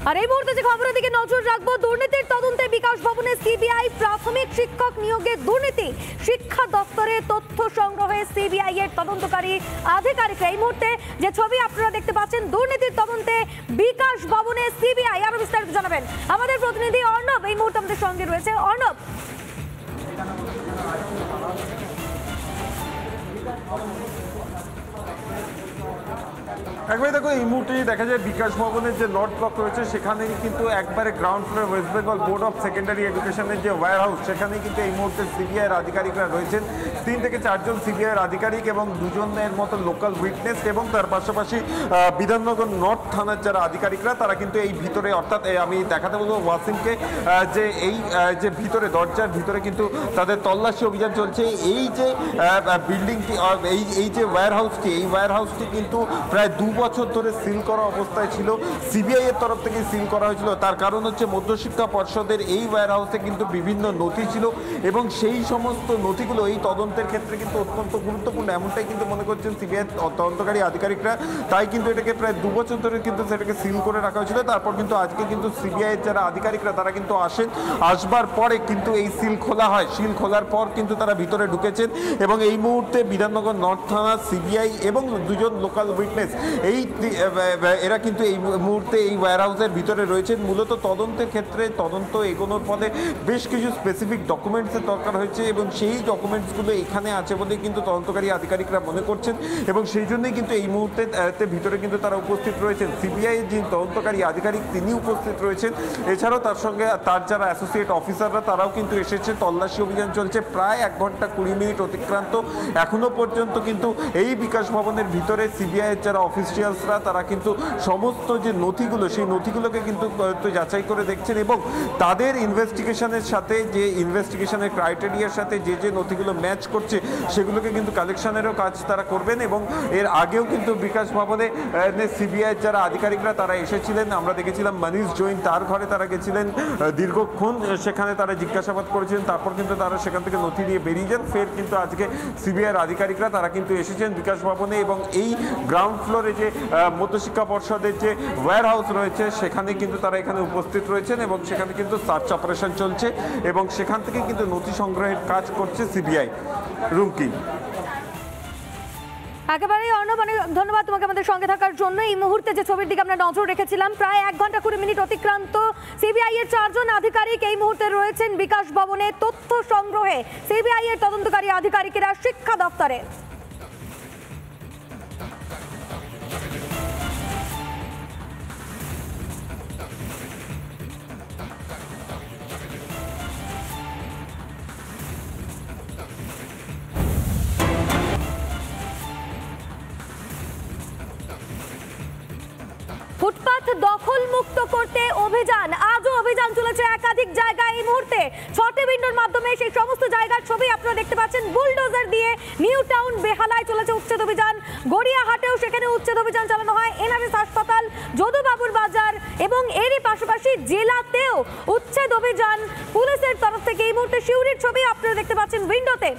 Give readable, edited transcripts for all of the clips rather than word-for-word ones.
আর এই মুহূর্তে যে খবরের দিকে নজর রাখবো, দুর্নীতির তদন্তে বিকাশ ভবনে সিবিআই প্রাথমিক শিক্ষক নিয়োগে দুর্নীতি, শিক্ষা দপ্তরে তথ্য সংগ্রহে সিবিআই এর তদন্তকারী আধিকারিকরা। এই মুহূর্তে যে ছবি আপনারা দেখতে পাচ্ছেন, দুর্নীতির তদন্তে বিকাশ ভবনে সিবিআই। আরো বিস্তারিত জানাবেন আমাদের প্রতিনিধি অর্ণব, এই মুহূর্তে আমাদের সঙ্গে রয়েছে। অর্ণব, একবারে দেখো, এই মুহূর্তে দেখা যায় বিকাশ ভবনের যে নর্থ ব্লক রয়েছে সেখানে কিন্তু একবারে গ্রাউন্ড ফ্লোরে West Bengal board of secondary এডুকেশনের যে ওয়্যার হাউস, সেখানে কিন্তু এই মুহূর্তে সিবিআইয়ের আধিকারিকরা রয়েছেন। 3 থেকে 4 জন সিবিআইয়ের আধিকারিক এবং 2 জনের মতো লোকাল উইটনেস এবং তার পাশাপাশি বিধাননগর নর্থ থানার যারা আধিকারিকরা, তারা কিন্তু এই ভিতরে, অর্থাৎ আমি দেখাতে বলবো ওয়াসিমকে, যে এই যে ভিতরে দরজার ভিতরে কিন্তু তাদের তল্লাশি অভিযান চলছে। এই যে বিল্ডিংটি, এই যে ওয়্যার হাউসটি, এই ওয়্যার হাউসটি কিন্তু প্রায় 2 বছর ধরে সিল করা অবস্থায় ছিল। সিবিআই এর তরফ থেকে সিল করা হয়েছিল। তার কারণ হচ্ছে মধ্যশিক্ষা পর্ষদের এই ওয়্যার হাউসে কিন্তু বিভিন্ন নথি ছিল এবং সেই সমস্ত নথিগুলো এই তদন্তের ক্ষেত্রে কিন্তু অত্যন্ত গুরুত্বপূর্ণ, এমনটাই কিন্তু মনে করছেন সিবিআই তদন্তকারী আধিকারিকরা। তাই কিন্তু এটাকে প্রায় 2 বছর ধরে কিন্তু সেটাকে সিল করে রাখা হয়েছিল। তারপর কিন্তু আজকে কিন্তু সিবিআই এর যারা আধিকারিকরা তারা কিন্তু আসেন, আসবার পরে কিন্তু এই সিল খোলা হয়। সিল খোলার পর কিন্তু তারা ভিতরে ঢুকেছেন এবং এই মুহূর্তে বিধাননগর নর্থ থানা, সিবিআই এবং 2 জন লোকাল উইটনেস, এরা কিন্তু এই মুহূর্তে এই ওয়্যার হাউসের ভিতরে রয়েছেন। মূলত তদন্তের ক্ষেত্রে তদন্ত এগোনোর ফলে বেশ কিছু স্পেসিফিক ডকুমেন্টসের দরকার হয়েছে এবং সেই ডকুমেন্টসগুলো এখানে আছে বলে কিন্তু তদন্তকারী আধিকারিকরা মনে করছেন এবং সেই জন্যই কিন্তু এই মুহূর্তে ভিতরে কিন্তু তারা উপস্থিত রয়েছেন। সিবিআই যিনি তদন্তকারী আধিকারিক তিনি উপস্থিত রয়েছেন। এছাড়াও তার সঙ্গে তার যারা অ্যাসোসিয়েট অফিসাররা তারাও কিন্তু এসেছে। তল্লাশি অভিযান চলছে, প্রায় 1 ঘন্টা 20 মিনিট অতিক্রান্ত। এখনো পর্যন্ত কিন্তু এই বিকাশ ভবনের ভিতরে সিবিআইয়ের যারা অফিসিয়ালসরা তারা কিন্তু সমস্ত যে নথিগুলো, সেই নথিগুলোকে কিন্তু যাচাই করে দেখছেন এবং তাদের ইনভেস্টিগেশনের সাথে, যে ইনভেস্টিগেশনের ক্রাইটেরিয়ার সাথে যে যে নথিগুলো ম্যাচ করছে সেগুলোকে কিন্তু কালেকশনেরও কাজ তারা করবেন। এবং এর আগেও কিন্তু বিকাশ ভবনে সিবিআইয়ের যারা আধিকারিকরা তারা এসেছিলেন। আমরা দেখেছিলাম মনীষ জৈন, তার ঘরে তারা গেছিলেন, দীর্ঘক্ষণ সেখানে তারা জিজ্ঞাসাবাদ করেছেন। তারপর কিন্তু তারা সেখান থেকে নথি নিয়ে বেরিয়ে যান। ফের কিন্তু আজকে সিবিআইয়ের আধিকারিকরা তারা কিন্তু এসেছেন বিকাশ ভবনে এবং এই গ্রাউন্ড ফ্লোরে যে মধ্যশিক্ষা পর্ষদের যে ওয়্যার হাউস রয়েছে সেখানে কিন্তু তারা এখানে উপস্থিত রয়েছেন এবং সেখানে কিন্তু সার্চ অপারেশন চলছে এবং সেখান থেকে কিন্তু নথি সংগ্রহের কাজ করছে সিবিআই। রুমকি, একেবারেই অর্ণব, অনেক ধন্যবাদ তোমাকে আমাদের সঙ্গে থাকার জন্য। এই মুহূর্তে যে ছবির দিকে আমরা নজর রেখেছিলাম, প্রায় 1 ঘন্টা 20 মিনিট অতিক্রান্ত। সিবিআই এর 4 জন আধিকারিক এই মুহূর্তে রয়েছেন বিকাশ ভবনে তথ্য সংগ্রহে। সিবিআই এর তদন্তকারী আধিকারিকেরা শিক্ষা দপ্তরে। ফুটপাথ দখল মুক্ত করতে অভিযান, আজও অভিযান চলেছে একাধিক জায়গায়। এই মুহূর্তে 6টি উইন্ডোর মাধ্যমে সেই সমস্ত জায়গার ছবি আপনারা দেখতে পাচ্ছেন। বুলডোজার দিয়ে নিউ টাউন বেহালায় চলেছে উচ্ছেদ অভিযান। গড়িয়াহাটেও সেখানে উচ্ছেদ অভিযান চালানো হয়। এনআরএস হাসপাতাল, যদুবাবুর বাজার এবং এরই পাশাপাশি জেলাতেও উচ্ছেদ অভিযান পুলিশের তরফ থেকে। এই মুহূর্তে সিউড়ির ছবি আপনারা দেখতে পাচ্ছেন উইন্ডোতে।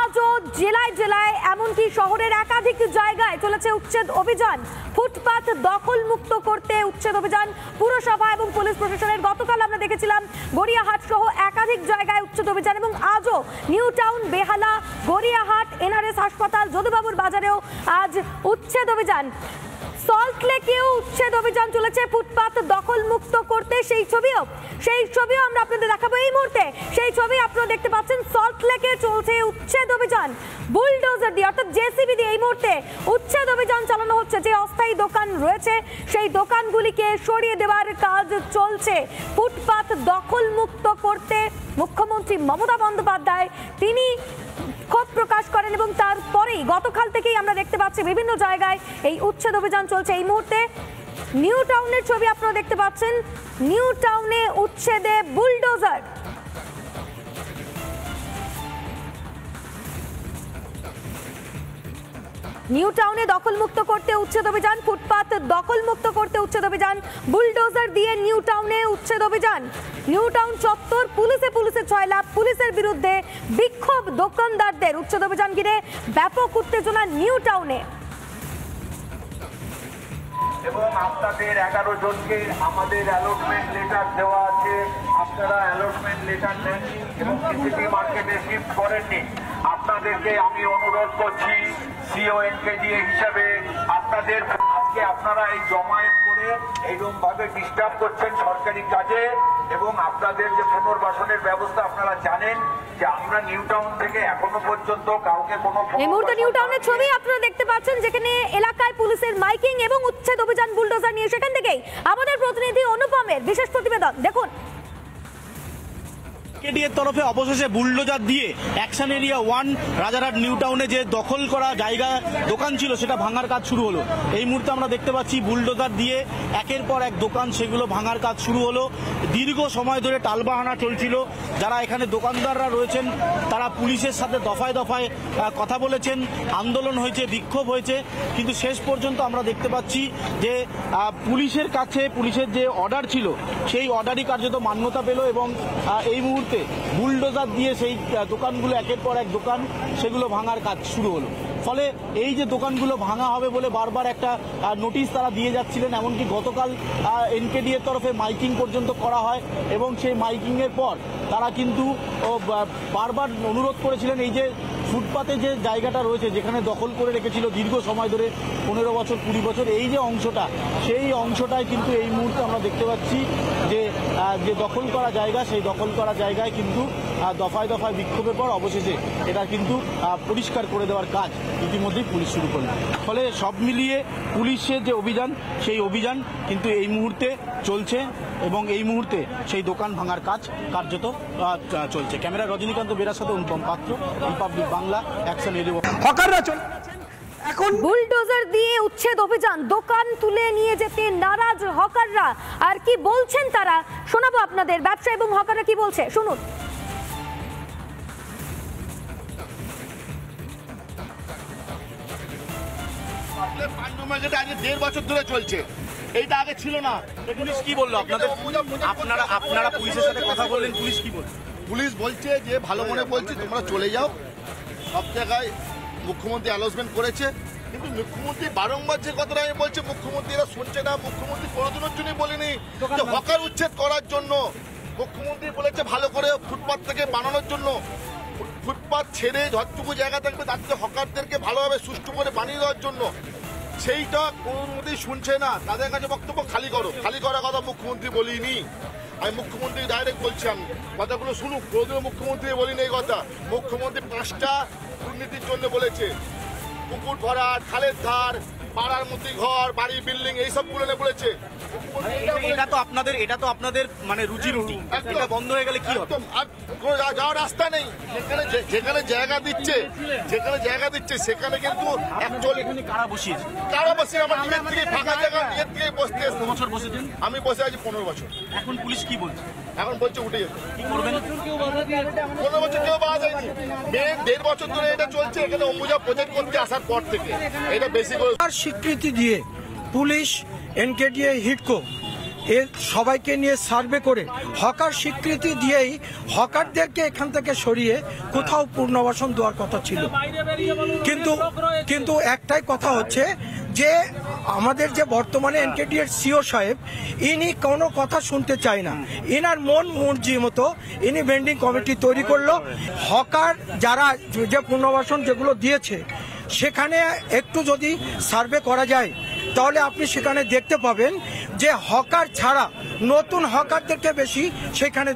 আজও জেলায় জেলায় এমনকি শহরের একাধিক জায়গায় চলেছে উচ্ছেদ অভিযান। ফুটপাথ দখল মুক্ত করতে উচ্ছেদ অভিযান পুরসভা এবং পুলিশ প্রশাসনের। গতকাল আমরা দেখেছিলাম গড়িয়াহাট সহ একাধিক জায়গায় উচ্ছেদ অভিযান এবং আজও নিউ টাউন, বেহালা, গড়িয়াহাট, এনআরএস হাসপাতাল, যদুবাবুর বাজারেও আজ উচ্ছেদ অভিযান। সল্টলেকেও উচ্ছেদ অভিযান চলেছে ফুটপাথ দখল মুক্ত করতে। সেই ছবিও আমরা আপনাদের দেখাবো এই মুহূর্তে। সেই ছবি আপনারা দেখতে পাচ্ছেন। সল্টলেকে চলছে উচ্ছেদ অভিযান বুলডোজার দিয়ে, অর্থাৎ জেসিবি দিয়ে এই মুহূর্তে উচ্ছেদ অভিযান চালানো হচ্ছে। যে অস্থায়ী দোকান রয়েছে সেই দোকানগুলিকে সরিয়ে দেওয়ার কাজ চলছে। ফুটপাথ দখল মুক্ত করতে মুখ্যমন্ত্রী মমতা বন্দ্যোপাধ্যায় তিনি ক্ষোভ প্রকাশ করেন এবং তারপরেই গতকাল থেকেই আমরা দেখতে পাচ্ছি বিভিন্ন জায়গায় এই উচ্ছেদ অভিযান চলছে। এই মুহূর্তে নিউ টাউনের ছবি আপনারা দেখতে পাচ্ছেন। নিউ টাউনে উচ্ছেদে বুলডোজার। নিউ টাউনে দখলমুক্ত করতে উচ্ছেদ অভিযান, ফুটপাথ দখলমুক্ত করতে উচ্ছেদ অভিযান, বুলডোজার দিয়ে নিউ টাউনে উচ্ছেদ অভিযান। নিউ টাউন চত্বর পুলিশে ছয়লাভ, পুলিশের বিরুদ্ধে বিক্ষোভ দোকানদারদের। উচ্ছেদ অভিযান ঘিরে ব্যাপক উত্তেজনা নিউ টাউনে। এবং আপনাদের 11 জনকে আমাদের অ্যালটমেন্ট লেটার দেওয়া আছে। আপনারা অ্যালটমেন্ট লেটার নেননি এবং সিসিটি মার্কেটে শিফট করেননি। আপনাদেরকে আমি অনুরোধ করছি সিওএনকেডিএ হিসাবে আপনাদের আজকে আপনারা এই জমায়েত করে এইরকম ভাবে ডিস্টার্ব করছেন সরকারি কাজে এবং আপনাদের যে পুনর্বাসনের ব্যবস্থা আপনারা জানেন যে আমরা নিউ টাউন থেকে এখনো পর্যন্ত কাউকে কোনো এই মুহূর্তে নিউ টাউনের ছবি আপনারা দেখতে পাচ্ছেন, যেখানে এলাকায় পুলিশের মাইকিং এবং উচ্ছেদ অভিযান বুলডোজার নিয়ে। সেখান থেকেই আমাদের প্রতিনিধি অনুপমের বিশেষ প্রতিবেদন দেখুন। কেডিএর তরফে অবশেষে বুলডোজার দিয়ে অ্যাকশন এরিয়া 1 রাজারহাট নিউ টাউনে যে দখল করা জায়গা দোকান ছিল সেটা ভাঙার কাজ শুরু হলো। এই মুহূর্তে আমরা দেখতে পাচ্ছি বুলডোজার দিয়ে একের পর এক দোকান সেগুলো ভাঙার কাজ শুরু হলো। দীর্ঘ সময় ধরে টালবাহানা চলছিল। যারা এখানে দোকানদাররা রয়েছেন তারা পুলিশের সাথে দফায় দফায় কথা বলেছেন, আন্দোলন হয়েছে, বিক্ষোভ হয়েছে, কিন্তু শেষ পর্যন্ত আমরা দেখতে পাচ্ছি যে পুলিশের কাছে পুলিশের যে অর্ডার ছিল সেই অর্ডারই কার্যত মান্যতা পেল এবং এই মুহূর্তে বুলডোজার দিয়ে সেই দোকানগুলো একের পর এক দোকান সেগুলো ভাঙার কাজ শুরু হলো। ফলে এই যে দোকানগুলো ভাঙা হবে বলে বারবার একটা নোটিশ তারা দিয়ে যাচ্ছিলেন, এমনকি গতকাল এনকেডিএর তরফে মাইকিং পর্যন্ত করা হয় এবং সেই মাইকিংয়ের পর তারা কিন্তু বারবার অনুরোধ করেছিলেন এই যে ফুটপাতে যে জায়গাটা রয়েছে যেখানে দখল করে রেখেছিল দীর্ঘ সময় ধরে 15 বছর 20 বছর, এই যে অংশটা সেই অংশটাই কিন্তু এই মুহূর্তে আমরা দেখতে পাচ্ছি যে দখল করা জায়গা, সেই দখল করা জায়গায় কিন্তু দফায় দফায় বিক্ষোভের পর অবশেষে এটা কিন্তু পরিষ্কার করে দেওয়ার কাজ ইতিমধ্যেই পুলিশ শুরু করল। ফলে সব মিলিয়ে পুলিশের যে অভিযান সেই অভিযান কিন্তু এই মুহূর্তে চলছে এবং এই মুহূর্তে সেই দোকান ভাঙার কাজ কার্যত চলছে। ক্যামেরা রজনীকান্ত বেরার সাথে অনুপম পাত্র, রিপাবলিক বাংলা, অ্যাকশন এরিয়া। হকাররা চলে এখন বুলডোজার দিয়ে উচ্ছেদ অভিযান, দোকান তুলে নিয়ে যেতে নারাজ হকাররা। আর কি বলছেন তারা শোনাবো আপনাদের। ব্যবসা এবং হকাররা কি বলছে শুনুন। আগে 1.5 বছর ধরে চলছে, এইটা আগে ছিল না। পুলিশ কি বললো আপনাদের? আপনারা পুলিশের সাথে কথা বললেন, পুলিশ কি বলছে? পুলিশ বলছে যে ভালো মনে বলছে তোমরা চলে যাও, সব জায়গায় মুখ্যমন্ত্রী অ্যানাউন্সমেন্ট করেছে, কিন্তু মুখ্যমন্ত্রী বারংবার যে কথাটা আমি বলছি মুখ্যমন্ত্রী এরা শুনছে না। মুখ্যমন্ত্রী কোনোদিনের জন্যই বলেনি যে হকার উচ্ছেদ করার জন্য। মুখ্যমন্ত্রী বলেছে ভালো করে ফুটপাথ থেকে বানানোর জন্য, ফুটপাথ ছেড়ে যতটুকু জায়গা থাকবে তার থেকে হকারদেরকে ভালোভাবে সুষ্ঠু করে বানিয়ে দেওয়ার জন্য। সেইটা কোনোদিনই শুনছে না। তাদের কাছে বক্তব্য খালি করো, খালি করার কথা মুখ্যমন্ত্রী বলিনি। আমি মুখ্যমন্ত্রী ডাইরেক্ট বলছি, আমি কথাগুলো শুনুক। কোনোদিনও মুখ্যমন্ত্রী বলিনি এই কথা। মুখ্যমন্ত্রী 5টা দুর্নীতির জন্য বলেছে, পুকুর ভরাট, খালের ধার, পাড়ার মধ্যে ঘর, বাড়ি, বিল্ডিং, এইসবগুলো নিয়ে বলেছে। এটা তো আপনাদের মানে রুজি রুটি, এটা বন্ধ হয়ে গেলে কি হবে? আর কোনো যাওয়ার রাস্তা নেই। যেখানে জায়গা দিচ্ছে সেখানে কিন্তু কারা বসিয়েছে? কারা বসে আমার নিজের থেকে ফাঁকা জায়গা নিজের থেকে বসতে এসেছে। বছর বসেছেন? আমি বসে আছি 15 বছর। এখন পুলিশ কি বলছে? এখন বলছে উঠে যেতে। কি করবেন? 15 বছর কেউ পাওয়া যায়নি। 1.5 বছর ধরে এটা চলছে। এখানে অম্বুজা প্রজেক্ট করতে আসার পর থেকে এটা বেশি করে স্বীকৃতি দিয়ে পুলিশ, এনকেডিএ, হিডকো এর সবাইকে নিয়ে সার্ভে করে হকার স্বীকৃতি দিয়েই হকারদেরকে এখান থেকে সরিয়ে কোথাও পুনর্বাসন দেওয়ার কথা ছিল। কিন্তু একটাই কথা হচ্ছে যে আমাদের যে বর্তমানে এনকেডিএর সিও সাহেব, ইনি কোনো কথা শুনতে চায় না। ইনার মন মর্জি মতো ইনি ভেন্ডিং কমিটি তৈরি করলো। হকার যারা যে পুনর্বাসন যেগুলো দিয়েছে সেখানে একটু যদি সার্ভে করা যায় তাহলে আপনি সেখানে দেখতে পাবেন যে হকার ছাড়া নতুন হকারদেরকে বেশি সেখানে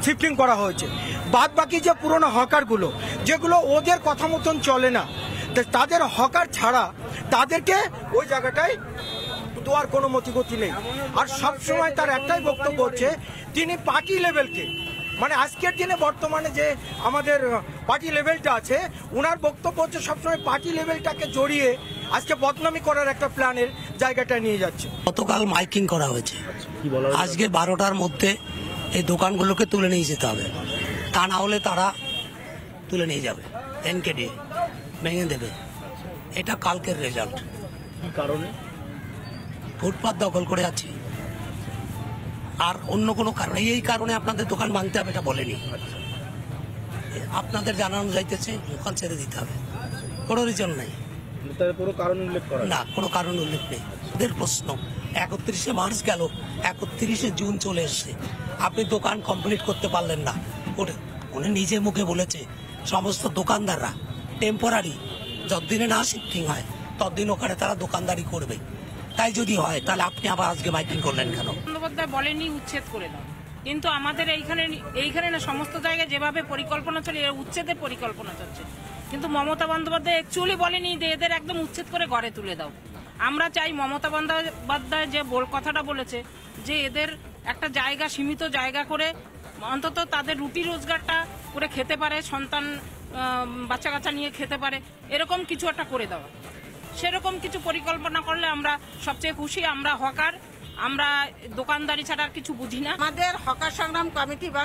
শিফটিং করা হয়েছে। বাদ বাকি যে পুরনো হকারগুলো যেগুলো ওদের কথা মতন চলে না, তাদের হকার ছাড়া তাদেরকে ওই জায়গাটায় দেওয়ার কোনো মতিগতি নেই। আর সবসময় তার একটাই বক্তব্য হচ্ছে তিনি পার্টি লেভেলকে, মানে আজকের দিনে বর্তমানে যে আমাদের পার্টি লেভেলটা আছে, ওনার বক্তব্য হচ্ছে সবসময় পার্টি লেভেলটাকে জড়িয়ে আজকে বদনামি করার একটা প্ল্যানের জায়গাটা নিয়ে যাচ্ছে। গতকাল মাইকিং করা হয়েছে, আজকে 12টার মধ্যে এই দোকানগুলোকে তুলে নিয়ে যেতে হবে, তা না হলে তারা তুলে নিয়ে যাবে, এনকেডি ভেঙে দেবে। এটা কালকের রেজাল্ট। কি কারণে? ফুটপাত দখল করে আছি, আর অন্য কোনো কারণে। এই কারণে আপনাদের দোকান ভাঙতে হবে এটা বলেনি, আপনাদের জানানো যাইতেছে দোকান ছেড়ে দিতে হবে, কোনো রিজন নাই। তার পুরো কারণ উল্লেখ করা না, কোনো কারণ উল্লেখ নেই। ওদের প্রশ্ন 31শে মার্চ গেল, 31শে জুন চলে এসছে, আপনি দোকান কমপ্লিট করতে পারলেন না। উনি নিজে মুখে বলেছে সমস্ত দোকানদাররা টেম্পোরারি যতদিনে না শিফটিং হয় ততদিন ওখানে তারা দোকানদারি করবে। তাই যদি হয় তাহলে আপনি আবার আজকে মাইকিং করলেন কেন? বন্দ্যোপাধ্যায় বলেনি উচ্ছেদ করে দাও, কিন্তু আমাদের এইখানে না সমস্ত জায়গায় যেভাবে পরিকল্পনা চলে উচ্ছেদের পরিকল্পনা চলছে, কিন্তু মমতা বন্দ্যোপাধ্যায় অ্যাকচুয়ালি বলেনি যে এদের একদম উচ্ছেদ করে ঘরে তুলে দাও। আমরা চাই মমতা বন্দ্যোপাধ্যায় যে কথাটা বলেছে যে এদের একটা জায়গা, সীমিত জায়গা করে অন্তত তাদের রুটি রোজগারটা করে খেতে পারে, সন্তান বাচ্চা কাচ্চা নিয়ে খেতে পারে, এরকম কিছু একটা করে দেওয়া। সেরকম কিছু পরিকল্পনা করলে আমরা সবচেয়ে খুশি। আমরা হকার, আমরা দোকানদারি ছাড়া আর কিছু বুঝি না। আমাদের হকার সংগ্রাম কমিটি বা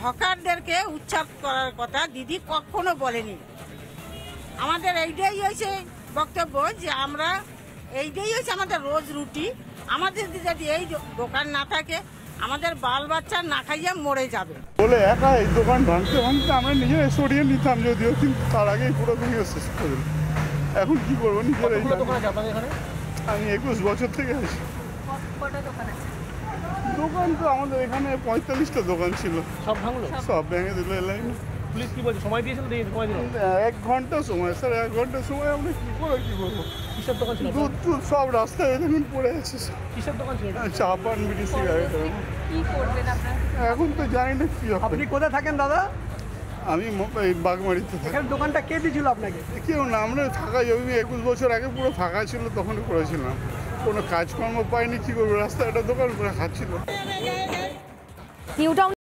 হকারদেরকে উচ্ছেদ করার কথা দিদি কখনো বলেনি। আমাদের এইটাই হয়েছে বক্তব্য যে আমরা এইটাই হয়েছে আমাদের রোজ রুটি। আমাদের যদি এই দোকান না থাকে আমাদের বাল বাচ্চা না খাইয়ে মরে যাবে বলে একা এই দোকান ভাঙতে ভাঙতে আমরা নিজেরা সরিয়ে নিতাম, যদিও কিন্তু তার আগেই পুরোপুরি শেষ করে দিল। এখন কি করবো নিজেরাই। আমি 21 বছর থেকে আছি। দোকান তো আমাদের এখানে 45টা দোকান ছিল, সব ভাঙলো, সব ভেঙে দিল। পুলিশ কি বলছে, সময় দিয়েছিল? 1 ঘন্টা সময় স্যার, 1 ঘন্টা সময় আমরা কি করবো? কিসের দোকান ছিল? দুধ টুধ সব রাস্তায় দেখুন পড়ে আছে। কিসের দোকান ছিল? চা পান বিড়ি সিগারেট। এখন তো জানি না কি হবে। আপনি কোথায় থাকেন দাদা? আমি এই বাগমারিতে থাকি। এখানে দোকানটা কে দিয়েছিল আপনাকে? কেউ না, আমরা ফাঁকা জমি 21 বছর আগে পুরো ফাঁকা ছিল, তখন করেছিলাম। কোনো কাজকর্ম পাইনি, কি করবো, রাস্তায় একটা দোকান করে খাচ্ছিল। New town